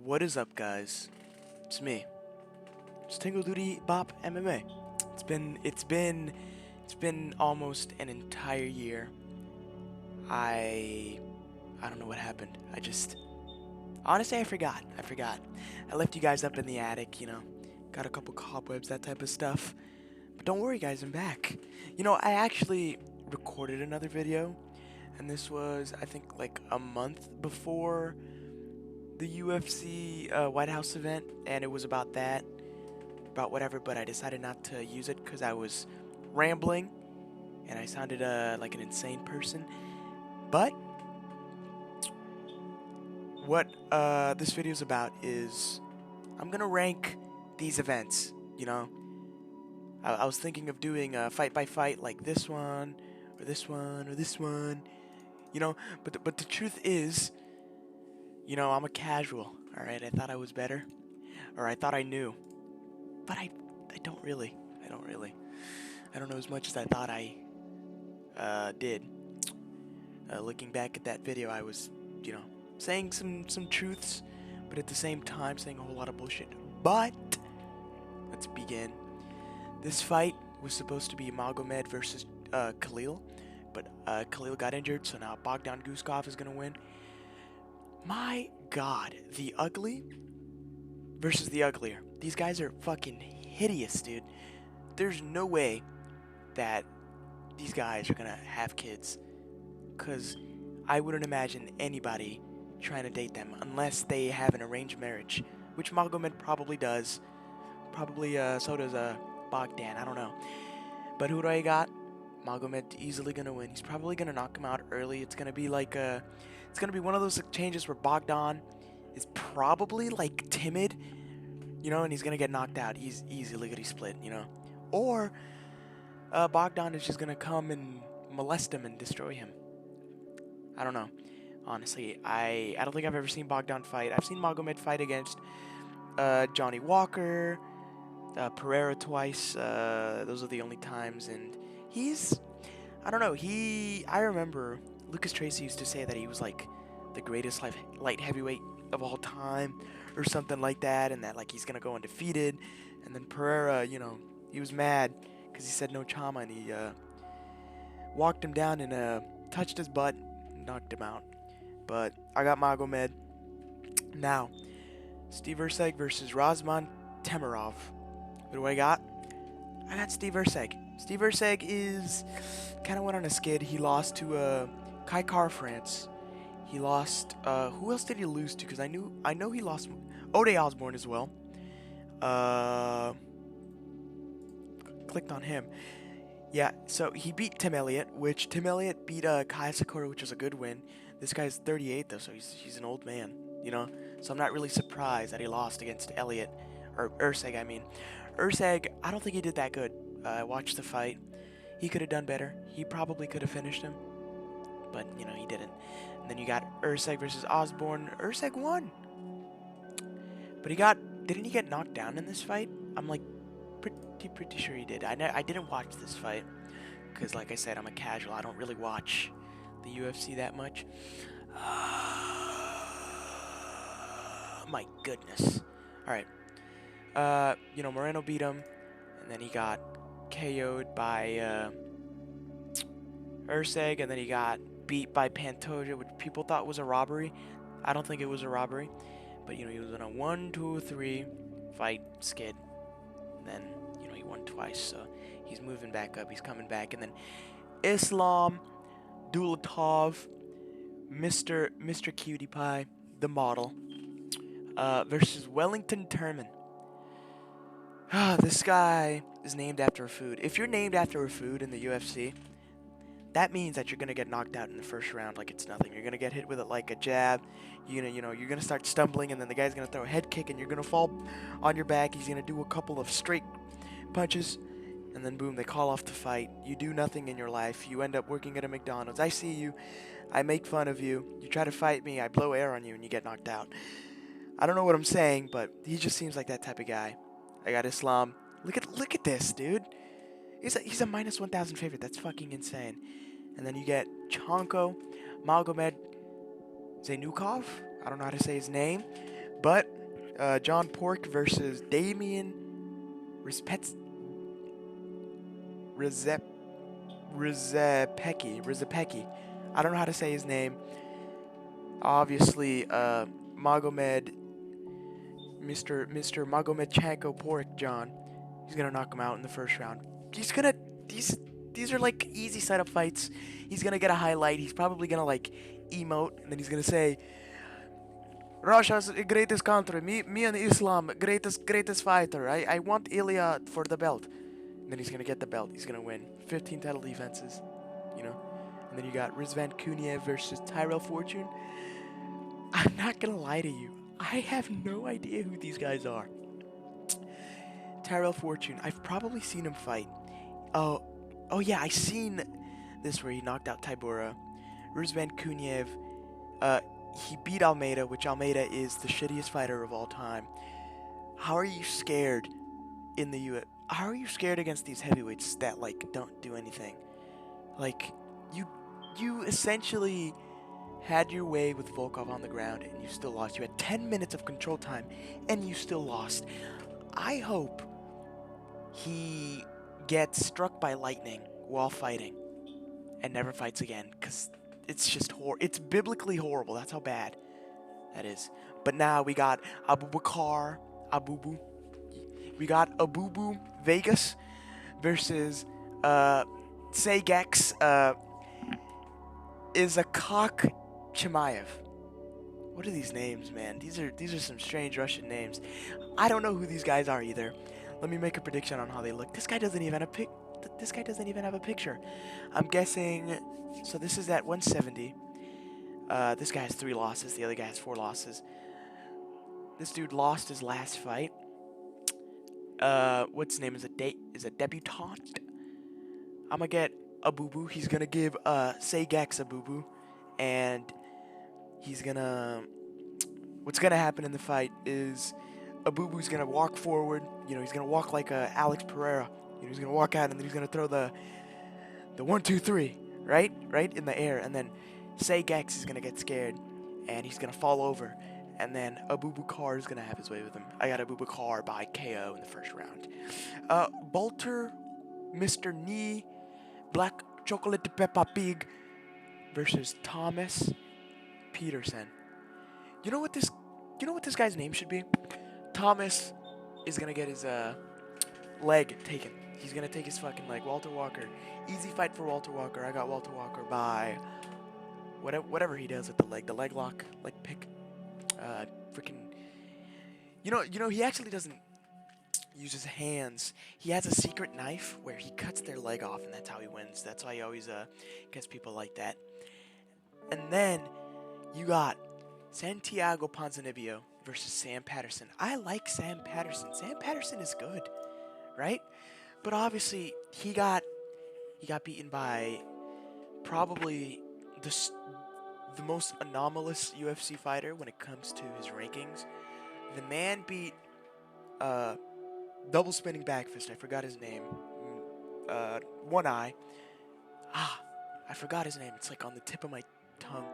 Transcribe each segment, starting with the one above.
What is up, guys? It's me. It's Tingle Duty Bop MMA. It's been almost an entire year. I I don't know what happened. Honestly, I forgot. I left you guys up in the attic, got a couple cobwebs, that type of stuff. But don't worry, guys, I'm back. I actually recorded another video, and this was, I think, like a month before the UFC White House event, and it was about that, about whatever, but I decided not to use it because I was rambling and I sounded like an insane person. But what this video is about is I'm gonna rank these events. I was thinking of doing a fight by fight, like this one, or this one, or this one. But the truth is, I'm a casual. All right, I thought I was better, or I thought I knew, but I don't really. I don't really. I don't know as much as I thought I did. Looking back at that video, I was, saying some truths, but at the same time saying a whole lot of bullshit. But let's begin. This fight was supposed to be Magomed versus Khalil, but Khalil got injured, so now Bogdan Guskov is gonna win. My God, the ugly versus the uglier. These guys are fucking hideous, dude. There's no way that these guys are gonna have kids, because I wouldn't imagine anybody trying to date them unless they have an arranged marriage, which Magomed probably does. Probably so does Bogdan. I don't know. But who do I got? Magomed easily gonna win. He's probably gonna knock him out early. It's gonna be like it's gonna be one of those changes where Bogdan is probably like timid, and he's gonna get knocked out. He's easily gonna split, or Bogdan is just gonna come and molest him and destroy him. I don't know. Honestly, I don't think I've ever seen Bogdan fight. I've seen Magomed fight against Johnny Walker, Pereira twice. Those are the only times, and I don't know. I remember Lucas Tracy used to say that he was like the greatest light heavyweight of all time, or something like that, and that like he's gonna go undefeated. And then Pereira, he was mad because he said no chama, and he walked him down and touched his butt, and knocked him out. But I got Magomed. Now, Steve Erceg versus Razman Temirov. What do I got? I got Steve Erceg. Steve Erceg is kind of went on a skid. He lost to Kai Car France. He lost. Who else did he lose to? Because I know he lost Ode Osborne as well. Clicked on him. Yeah, so he beat Tim Elliott, which Tim Elliott beat Kai Sakura, which was a good win. This guy's 38 though, so he's an old man, So I'm not really surprised that he lost against Elliott, or Erceg, I mean. Erceg, I don't think he did that good. I watched the fight. He could have done better. He probably could have finished him, but he didn't. And then you got Erceg versus Osborne. Erceg won, but didn't he get knocked down in this fight? I'm like pretty sure he did. I didn't watch this fight because, like I said, I'm a casual. I don't really watch the UFC that much. My goodness. All right. Moreno beat him, and then he got KO'd by Erceg, and then he got beat by Pantoja, which people thought was a robbery. I don't think it was a robbery, but he was in a 1-2-3 fight skid, and then he won twice, so he's moving back up. He's coming back, and then Islam Dulatov, Mr. Cutie Pie, the model, versus Wellington Turman. This guy is named after a food. If you're named after a food in the UFC, that means that you're gonna get knocked out in the first round like it's nothing. You're gonna get hit with it like a jab. You're gonna start stumbling, and then the guy's gonna throw a head kick, and you're gonna fall on your back. He's gonna do a couple of straight punches, and then boom, they call off the fight. You do nothing in your life. You end up working at a McDonald's. I see you. I make fun of you. You try to fight me. I blow air on you, and you get knocked out. I don't know what I'm saying, but he just seems like that type of guy. I got Islam. Look at this, dude. He's a minus 1,000 favorite. That's fucking insane. And then you get Chanko Magomed Zainukov. I don't know how to say his name. But John Pork versus Damien Rispetz Rizepeki. I don't know how to say his name. Obviously, Magomed, Mr. Magomedchenko Pork John. He's gonna knock him out in the first round. He's gonna these are like easy setup fights. He's gonna get a highlight. He's probably gonna like emote, and then he's gonna say, "Russia's the greatest country. Me and Islam, greatest fighter. I want Ilya for the belt." And then he's gonna get the belt. He's gonna win 15 title defenses, you know. And then you got Rizvan Kuniev versus Tyrell Fortune. I'm not gonna lie to you. I have no idea who these guys are. Tyrell Fortune. I've probably seen him fight. Oh yeah, I seen this where he knocked out Tybura. Rizvan Kuniev. He beat Almeida, which Almeida is the shittiest fighter of all time. How are you scared in the UFC? How are you scared against these heavyweights that like don't do anything? Like you essentially had your way with Volkov on the ground and you still lost. You had 10 minutes of control time and you still lost. I hope he gets struck by lightning while fighting and never fights again, because it's just it's biblically horrible. That's how bad that is. But now we got Abubu. We got Abubu Vegas versus Segex Izakak Chimaev. What are these names, man? These are some strange Russian names. I don't know who these guys are either. Let me make a prediction on how they look. This guy doesn't even have a picture. I'm guessing. So this is at 170. This guy has 3 losses. The other guy has 4 losses. This dude lost his last fight. What's his name? Is a debutante. I'm gonna get Abubu. He's gonna give Segex Abubu, and he's gonna. What's gonna happen in the fight is Abubu's gonna walk forward. You know, he's gonna walk like Alex Pereira. You know, he's gonna walk out and then he's gonna throw the 1, 2, 3, right in the air, and then Segex is gonna get scared and he's gonna fall over, and then Abubakar is gonna have his way with him. I got Abubakar by KO in the first round. Bolter, Mr. Knee, Black Chocolate Peppa Pig versus Thomas Peterson. You know what this guy's name should be? Thomas is gonna get his leg taken. He's gonna take his fucking leg. Walter Walker. Easy fight for Walter Walker. I got Walter Walker by whatever he does with the leg lock, leg pick. Freaking. You know, he actually doesn't use his hands. He has a secret knife where he cuts their leg off, and that's how he wins. That's why he always gets people like that. And then you got Santiago Ponzinibbio versus Sam Patterson. I like Sam Patterson. Sam Patterson is good, right? But obviously he got beaten by probably the most anomalous UFC fighter when it comes to his rankings. The man beat double spinning back fist. I forgot his name. One eye. I forgot his name. It's like on the tip of my tongue.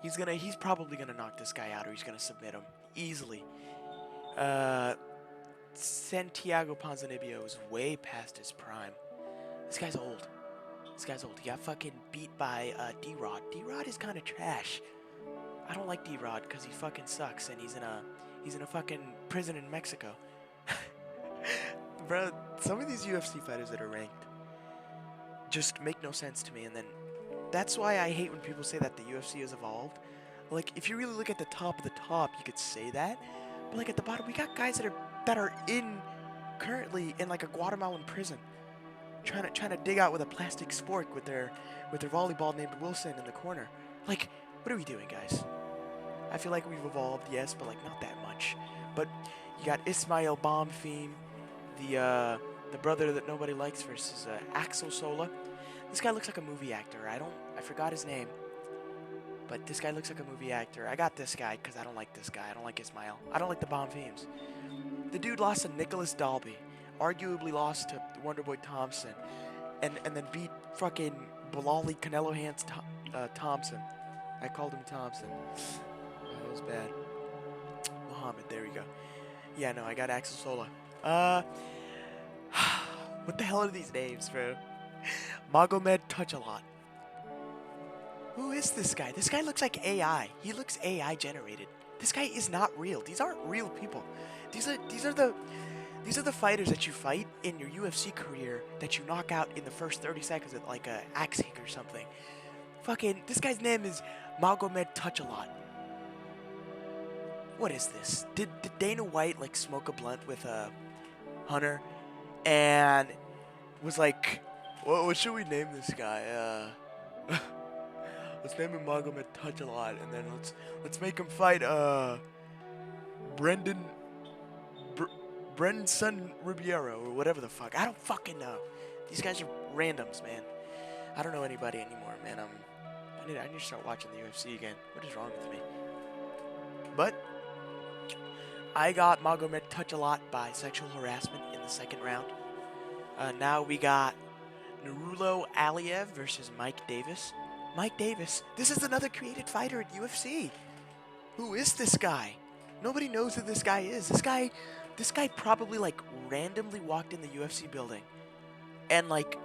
He's probably gonna knock this guy out, or he's gonna submit him easily. Santiago Ponzinibbio is way past his prime. This guy's old. He got fucking beat by D-Rod. D-Rod is kind of trash. I don't like D-Rod because he fucking sucks, and he's in a fucking prison in Mexico. Bro, some of these UFC fighters that are ranked just make no sense to me, and then that's why I hate when people say that the UFC has evolved. Like, if you really look at the top of the top, you could say that. But like at the bottom, we got guys that are currently in like a Guatemalan prison, trying to dig out with a plastic spork with their volleyball named Wilson in the corner. Like, what are we doing, guys? I feel like we've evolved, yes, but like not that much. But you got Ismail Bonfim, the brother that nobody likes, versus Axel Sola. This guy looks like a movie actor. I forgot his name. But this guy looks like a movie actor. I got this guy because I don't like this guy. I don't like Ismail. I don't like the Bonfims. The dude lost to Nicholas Dalby. Arguably lost to Wonderboy Thompson. And then beat fucking Bilali Canelo Hands Thompson. I called him Thompson. spells bad. Muhammad, there we go. Yeah, no, I got Axel Sola. Uh, what the hell are these names, bro? Magomed Touch-A-Lot. Who is this guy? This guy looks like AI. He looks AI generated. This guy is not real. These aren't real people. These are the fighters that you fight in your UFC career that you knock out in the first 30 seconds with like a axe kick or something. Fucking, this guy's name is Magomed Touch-A-Lot. What is this? Did Dana White like smoke a blunt with Hunter and was like, what should we name this guy? Let's name him Magomed Touch-A-Lot, and then let's make him fight Brendan Ribeiro or whatever the fuck. I don't fucking know. These guys are randoms, man. I don't know anybody anymore, man. I need to start watching the UFC again. What is wrong with me? But I got Magomed Touch-A-Lot by sexual harassment in the second round. Now we got Nurullo Aliev versus Mike Davis. Mike Davis, this is another created fighter at UFC. Who is this guy? Nobody knows who this guy is. This guy probably like randomly walked in the UFC building and like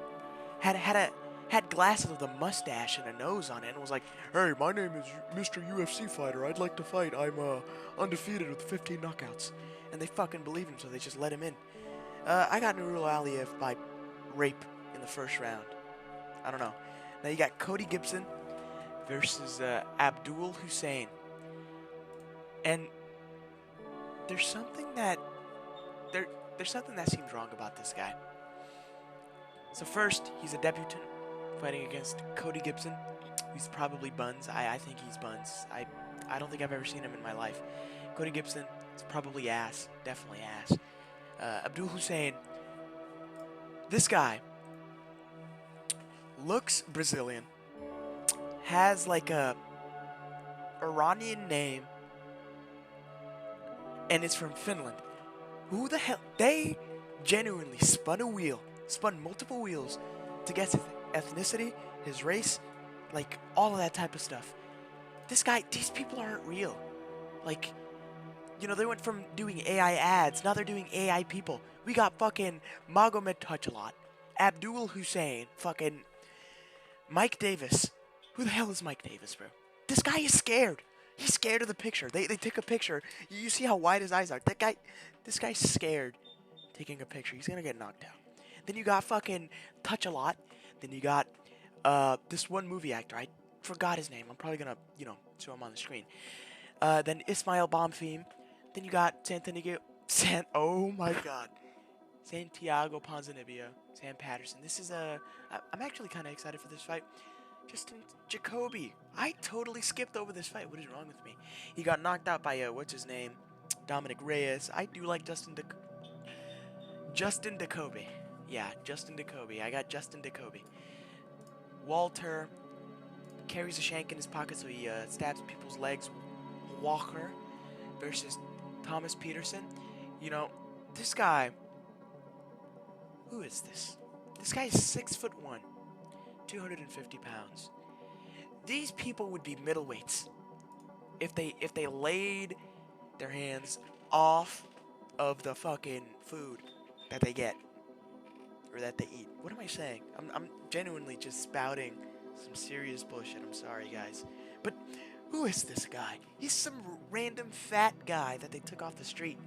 had glasses with a mustache and a nose on it and was like, "Hey, my name is Mr. UFC Fighter. I'd like to fight. I'm undefeated with 15 knockouts." And they fucking believed him, so they just let him in. I got Nurullo Aliev by rape in the first round. I don't know. Now you got Cody Gibson versus Abdul Hussein. And there's something that seems wrong about this guy. So first, he's a debutant fighting against Cody Gibson. He's probably buns. I think he's buns. I don't think I've ever seen him in my life. Cody Gibson is probably ass. Definitely ass. Abdul Hussein. This guy looks Brazilian. Has like a Iranian name. And is from Finland. Who the hell? They genuinely spun multiple wheels to guess his ethnicity, his race, like all of that type of stuff. These people aren't real. Like, you know, they went from doing AI ads, now they're doing AI people. We got fucking Magomed Touch-A-Lot, Abdul Hussein, fucking Mike Davis. Who the hell is Mike Davis, bro? This guy is scared. He's scared of the picture. They took a picture. You see how wide his eyes are. This guy's scared taking a picture. He's gonna get knocked out. Then you got fucking Touch-A-Lot. Then you got this one movie actor. I forgot his name. I'm probably gonna, show him on the screen. Then Ismail Bonfim. Then you got oh my god. Santiago Ponzinibbio. Sam Patterson. This is I'm actually kind of excited for this fight. Justin Jacoby. I totally skipped over this fight. What is wrong with me? He got knocked out by, what's his name? Dominic Reyes. I do like Justin Jacoby. Yeah, Justin Jacoby. I got Justin Jacoby. Walter carries a shank in his pocket, so he stabs people's legs. Walker versus Thomas Peterson. You know, this guy... Who is this? This guy is 6'1", 250 pounds. These people would be middleweights if they laid their hands off of the fucking food that they get or that they eat. What am I saying? I'm genuinely just spouting some serious bullshit. I'm sorry, guys. But who is this guy? He's some random fat guy that they took off the street.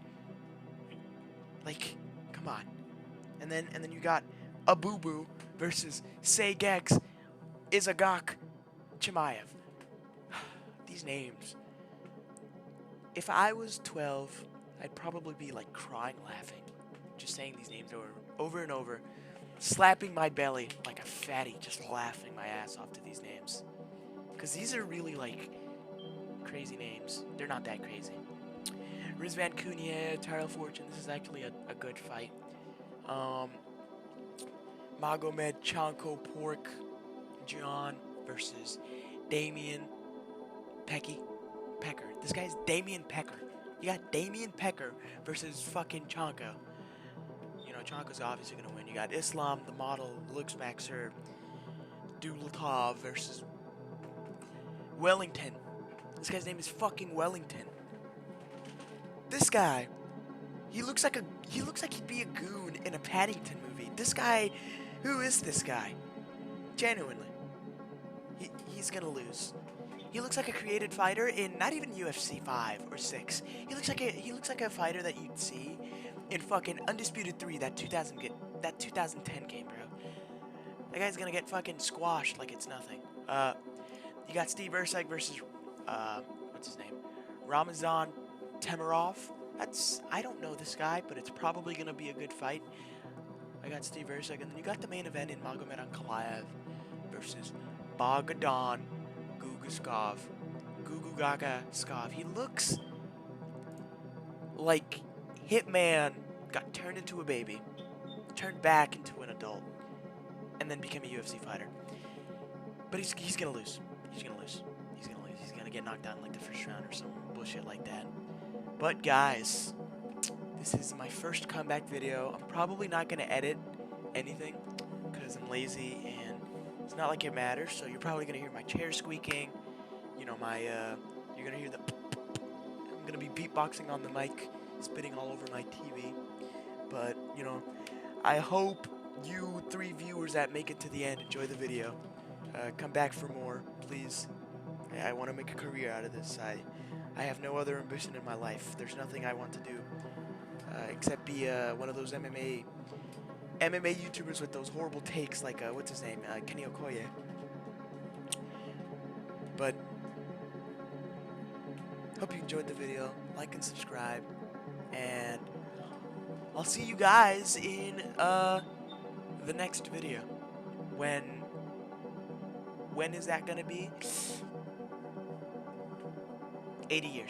Like, come on. And then you got Abubu versus Saygex Izagok Chimaev. These names. If I was 12, I'd probably be like crying laughing. Just saying these names over and over. Slapping my belly like a fatty, just laughing my ass off to these names. Because these are really like crazy names. They're not that crazy. Rizvan Cunha, Tyrell Fortune. This is actually a good fight. Magomed Chanko Pork John versus Damien Pecker. This guy's Damien Pecker. You got Damien Pecker versus fucking Chanko. You know, Chanko's obviously gonna win. You got Islam, the model, Lux Maxer, Dulatov versus Wellington. This guy's name is fucking Wellington. This guy, he looks like he'd be a goon in a Paddington movie. This guy, who is this guy? Genuinely, he's gonna lose. He looks like a created fighter in not even UFC 5 or 6. He looks like a fighter that you'd see in fucking Undisputed 3, that 2010 game, bro. That guy's gonna get fucking squashed like it's nothing. You got Steve Erceg versus what's his name? Ramazan Temirov. I don't know this guy, but it's probably gonna be a good fight. I got Steve Erceg, and then you got the main event in Magomed Ankalaev versus Bogdan Gugugaskov. He looks like Hitman got turned into a baby, turned back into an adult, and then became a UFC fighter. But he's gonna lose. He's gonna lose. He's gonna get knocked out in like the first round or some bullshit like that. But guys, this is my first comeback video. I'm probably not gonna edit anything because I'm lazy and it's not like it matters. So you're probably gonna hear my chair squeaking. You know, you're gonna hear the. I'm gonna be beatboxing on the mic, spitting all over my TV. But you know, I hope you 3 viewers that make it to the end enjoy the video. Come back for more, please. I want to make a career out of this. I have no other ambition in my life. There's nothing I want to do except be one of those MMA YouTubers with those horrible takes, like what's his name, Kenny Okoye. But hope you enjoyed the video. Like and subscribe, and I'll see you guys in the next video. When is that gonna be? 80 years.